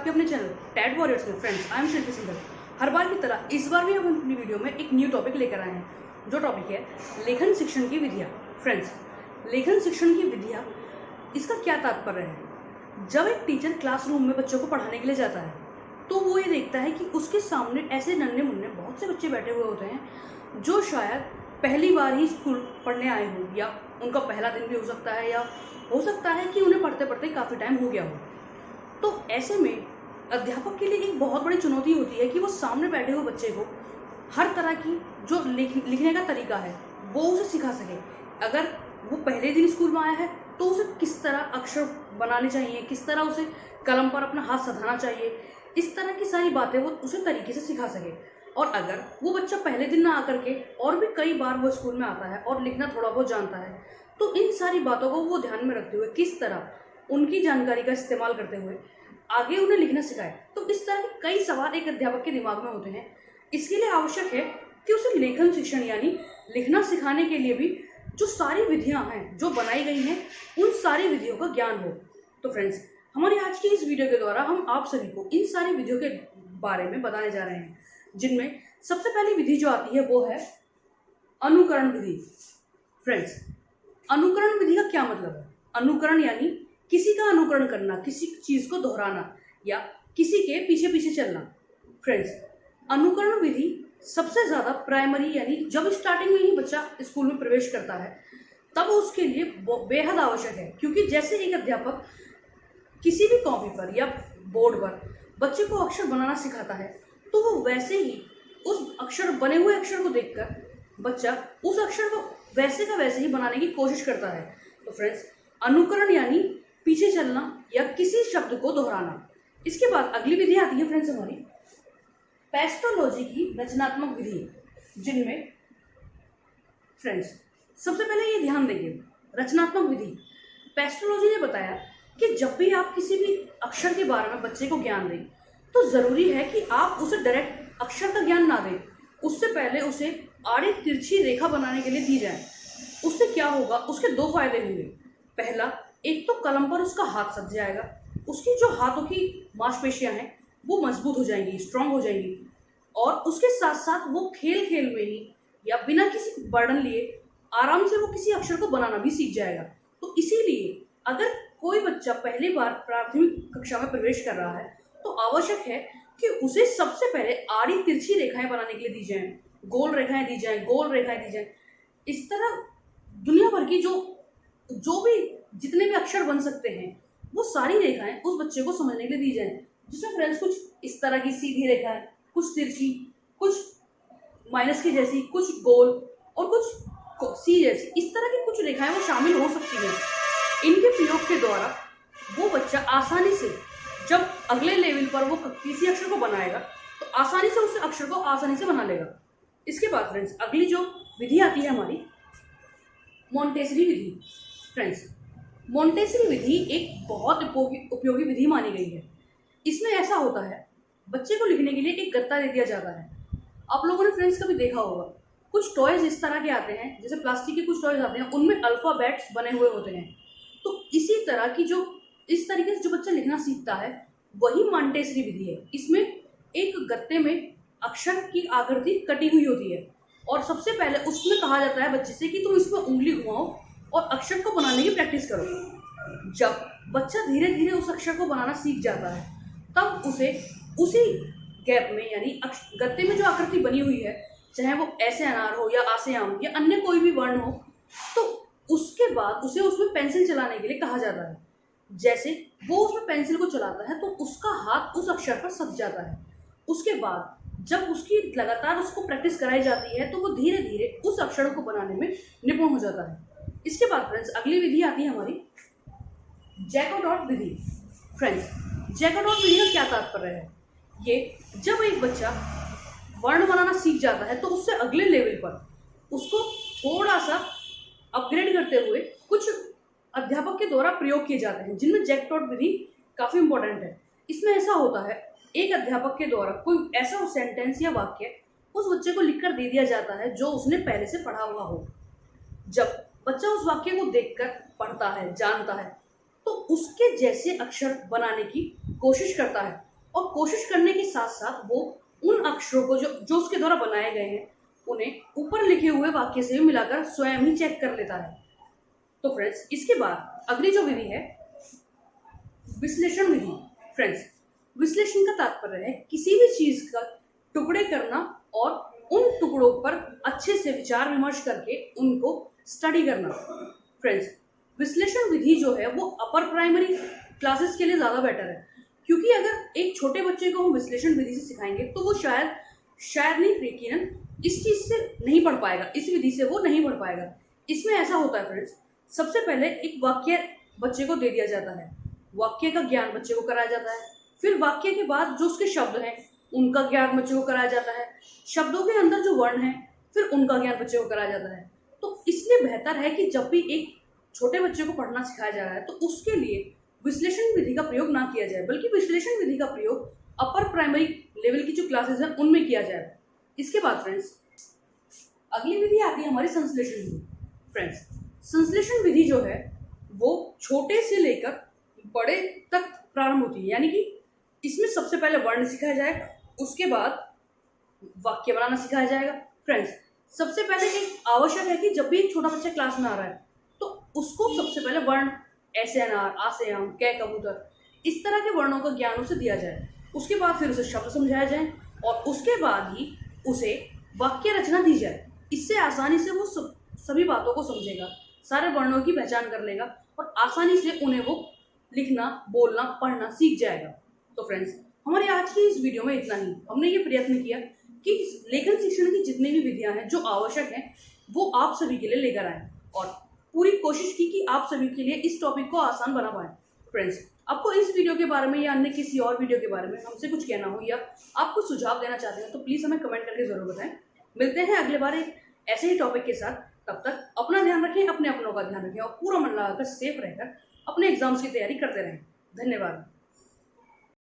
आपके अपने channel टैड warriors में। फ्रेंड्स, आई एम शिल्पी सिंघल। हर बार की तरह इस बार भी हम अपनी वीडियो में एक न्यू टॉपिक लेकर आए हैं, जो टॉपिक है लेखन शिक्षण की विधियाँ। फ्रेंड्स, लेखन शिक्षण की विधियाँ, इसका क्या तात्पर्य है? जब एक टीचर क्लासरूम में बच्चों को पढ़ाने के लिए जाता है तो वो ये देखता है कि उसके सामने ऐसे नन्हे मुन्ने बहुत से बच्चे बैठे हुए होते हैं जो शायद पहली बार ही स्कूल पढ़ने आए हों, या उनका पहला दिन भी हो सकता है, या हो सकता है कि उन्हें पढ़ते पढ़ते काफ़ी टाइम हो गया हो। तो ऐसे में अध्यापक के लिए एक बहुत बड़ी चुनौती होती है कि वो सामने बैठे हुए बच्चे को हर तरह की जो लिखने का तरीका है वो उसे सिखा सके। अगर वो पहले दिन स्कूल में आया है तो उसे किस तरह अक्षर बनाने चाहिए, किस तरह उसे कलम पर अपना हाथ सधाना चाहिए, इस तरह की सारी बातें वो उसे तरीके से सिखा सके। और अगर वो बच्चा पहले दिन ना आकर के और भी कई बार वो स्कूल में आता है और लिखना थोड़ा बहुत जानता है, तो इन सारी बातों को वो ध्यान में रखते हुए किस तरह उनकी जानकारी का इस्तेमाल करते हुए आगे उन्हें लिखना सिखाए। तो इस तरह के कई सवाल एक अध्यापक के दिमाग में होते हैं। इसके लिए आवश्यक है कि उसे लेखन शिक्षण यानी लिखना सिखाने के लिए भी जो सारी विधियां हैं जो बनाई गई हैं, उन सारी विधियों का ज्ञान हो। तो फ्रेंड्स, हमारी आज की इस वीडियो के द्वारा हम आप सभी को इन सारी विधियों के बारे में बताने जा रहे हैं, जिनमें सबसे पहली विधि जो आती है वो है अनुकरण विधि। फ्रेंड्स, अनुकरण विधि का क्या मतलब है? अनुकरण यानी किसी का अनुकरण करना, किसी चीज को दोहराना या किसी के पीछे पीछे चलना। फ्रेंड्स, अनुकरण विधि सबसे ज्यादा प्राइमरी यानी जब स्टार्टिंग में ही बच्चा स्कूल में प्रवेश करता है तब उसके लिए बेहद आवश्यक है, क्योंकि जैसे एक अध्यापक किसी भी कॉपी पर या बोर्ड पर बच्चे को अक्षर बनाना सिखाता है, तो वो वैसे ही उस अक्षर बने हुए अक्षर को देखकर बच्चा उस अक्षर को वैसे का वैसे ही बनाने की कोशिश करता है। तो फ्रेंड्स, अनुकरण यानी पीछे चलना या किसी शब्द को दोहराना। इसके बाद अगली विधि आती है फ्रेंड्स हमारी पेस्टोलॉजी की रचनात्मक विधि, जिनमें फ्रेंड्स सबसे पहले ये ध्यान देंगे रचनात्मक विधि। पेस्टोलॉजी ने बताया कि जब भी आप किसी भी अक्षर के बारे में बच्चे को ज्ञान दें तो जरूरी है कि आप उसे डायरेक्ट अक्षर का ज्ञान ना दें, उससे पहले उसे आड़ी तिरछी रेखा बनाने के लिए दी जाए। उससे क्या होगा? उसके दो फायदे होंगे। पहला, एक तो कलम पर उसका हाथ सध जाएगा, उसकी जो हाथों की मांसपेशियां हैं वो मजबूत हो जाएंगी, स्ट्रांग हो जाएंगी, और उसके साथ साथ वो खेल खेल में ही या बिना किसी बर्डन लिए आराम से वो किसी अक्षर को बनाना भी सीख जाएगा। तो इसीलिए अगर कोई बच्चा पहली बार प्राथमिक कक्षा में प्रवेश कर रहा है तो आवश्यक है कि उसे सबसे पहले आड़ी तिरछी रेखाएं बनाने के लिए दी जाएं, गोल रेखाएं दी जाएं, गोल रेखाएं दी जाएं। इस तरह दुनिया भर की जो भी जितने भी अक्षर बन सकते हैं वो सारी रेखाएं उस बच्चे को समझने के लिए दी जाएं, जिसमें फ्रेंड्स कुछ इस तरह की सीधी रेखा है, कुछ तिरछी, कुछ माइनस की जैसी, कुछ गोल और कुछ सी जैसी, इस तरह की कुछ रेखाएं वो शामिल हो सकती हैं। इनके प्रयोग के द्वारा वो बच्चा आसानी से जब अगले लेवल पर वो किसी अक्षर को बनाएगा तो आसानी से उस अक्षर को आसानी से बना लेगा। इसके बाद फ्रेंड्स अगली जो विधि आती है हमारी मोंटेसरी विधि। फ्रेंड्स, मोंटेसरी विधि एक बहुत उपयोगी विधि मानी गई है। इसमें ऐसा होता है, बच्चे को लिखने के लिए एक गत्ता दे दिया जाता है। आप लोगों ने फ्रेंड्स कभी देखा होगा, कुछ टॉयज इस तरह के आते हैं, जैसे प्लास्टिक के कुछ टॉयज आते हैं, उनमें अल्फाबेट्स बने हुए होते हैं। तो इसी तरह की जो इस तरीके से जो बच्चा लिखना सीखता है वही मोंटेसरी विधि है। इसमें एक गत्ते में अक्षर की आकृति कटी हुई होती है और सबसे पहले उसमें कहा जाता है बच्चे से कि तुम इसमें उंगली घुमाओ और अक्षर को बनाने की प्रैक्टिस करो। जब बच्चा धीरे धीरे उस अक्षर को बनाना सीख जाता है तब उसे उसी गैप में यानी गत्ते में जो आकृति बनी हुई है, चाहे वो ऐसे अनार हो या आसे आम या अन्य कोई भी वर्ण हो, तो उसके बाद उसे उसमें पेंसिल चलाने के लिए कहा जाता है। जैसे वो उसमें पेंसिल को चलाता है तो उसका हाथ उस अक्षर पर सध जाता है। उसके बाद जब उसकी लगातार उसको प्रैक्टिस कराई जाती है तो वो धीरे धीरे उस अक्षर को बनाने में निपुण हो जाता है। इसके बाद फ्रेंड्स अगली विधि आती है हमारी जैकोडॉट विधि। फ्रेंड्स, जैकोडॉट विधि का क्या तात्पर्य है? ये जब एक बच्चा वर्ण बनाना सीख जाता है तो उससे अगले लेवल पर उसको थोड़ा सा अपग्रेड करते हुए कुछ अध्यापक के द्वारा प्रयोग किए जाते हैं, जिनमें जैकोडॉट विधि काफी इंपॉर्टेंट है। इसमें ऐसा होता है, एक अध्यापक के द्वारा कोई ऐसा सेंटेंस या वाक्य उस बच्चे को लिखकर दे दिया जाता है जो उसने पहले से पढ़ा हुआ हो। जब बच्चा उस वाक्य को देखकर पढ़ता है, जानता है, तो उसके जैसे अक्षर बनाने की कोशिश करता है और कोशिश करने के साथ साथ वो उन अक्षरों को जो उसके द्वारा बनाए गए हैं उन्हें ऊपर लिखे हुए वाक्य से मिलाकर स्वयं ही चेक कर लेता है। तो फ्रेंड्स, इसके बाद अगली जो विधि है विश्लेषण विधि। फ्रेंड्स, विश्लेषण का तात्पर्य है किसी भी चीज का टुकड़े करना और उन टुकड़ों पर अच्छे से विचार विमर्श करके उनको स्टडी करना। फ्रेंड्स, विश्लेषण विधि जो है वो अपर प्राइमरी क्लासेस के लिए ज़्यादा बेटर है, क्योंकि अगर एक छोटे बच्चे को हम विश्लेषण विधि से सिखाएंगे तो वो शायद नहीं यकीनन इस चीज़ से नहीं पढ़ पाएगा, इस विधि से वो नहीं पढ़ पाएगा। इसमें ऐसा होता है फ्रेंड्स, सबसे पहले एक वाक्य बच्चे को दे दिया जाता है, वाक्य का ज्ञान बच्चे को कराया जाता है, फिर वाक्य के बाद जो उसके शब्द हैं उनका ज्ञान बच्चे को कराया जाता है, शब्दों के अंदर जो वर्ण हैं फिर उनका ज्ञान बच्चे को कराया जाता है। तो इसलिए बेहतर है कि जब भी एक छोटे बच्चे को पढ़ना सिखाया जा रहा है तो उसके लिए विश्लेषण विधि का प्रयोग ना किया जाए, बल्कि विश्लेषण विधि का प्रयोग अपर प्राइमरी लेवल की जो क्लासेस हैं उनमें किया जाए। इसके बाद फ्रेंड्स अगली विधि आती है हमारी संश्लेषण विधि। फ्रेंड्स, संश्लेषण विधि जो है वो छोटे से लेकर बड़े तक प्रारंभ होती है, यानी कि इसमें सबसे पहले वर्ण सिखाया जाएगा, उसके बाद वाक्य बनाना सिखाया जाएगा। फ्रेंड्स, सबसे पहले एक आवश्यक है कि जब भी एक छोटा बच्चा क्लास में आ रहा है तो उसको सबसे पहले वर्ण ऐसे अनार, आ से आम, कै कबूतर, इस तरह के वर्णों का ज्ञान उसे दिया जाए। उसके बाद फिर उसे शब्द समझाया जाए और उसके बाद ही उसे वाक्य रचना दी जाए। इससे आसानी से वो सभी बातों को समझेगा, सारे वर्णों की पहचान कर लेगा और आसानी से उन्हें वो लिखना, बोलना, पढ़ना सीख जाएगा। तो फ्रेंड्स, हमारी आज की इस वीडियो में इतना ही। हमने ये प्रयत्न किया कि लेखन शिक्षण की जितनी भी विधियां हैं जो आवश्यक हैं वो आप सभी के लिए लेकर आए और पूरी कोशिश की कि आप सभी के लिए इस टॉपिक को आसान बना पाएं। फ्रेंड्स, आपको इस वीडियो के बारे में या अन्य किसी और वीडियो के बारे में हमसे कुछ कहना हो या आप कुछ सुझाव देना चाहते हैं तो प्लीज़ हमें कमेंट करके जरूर बताएं। मिलते हैं अगले बार एक ऐसे ही टॉपिक के साथ। तब तक अपना ध्यान रखें, अपने अपनों का ध्यान रखें और पूरा मन लगाकर सेफ रहकर अपने एग्जाम्स की तैयारी करते रहें। धन्यवाद।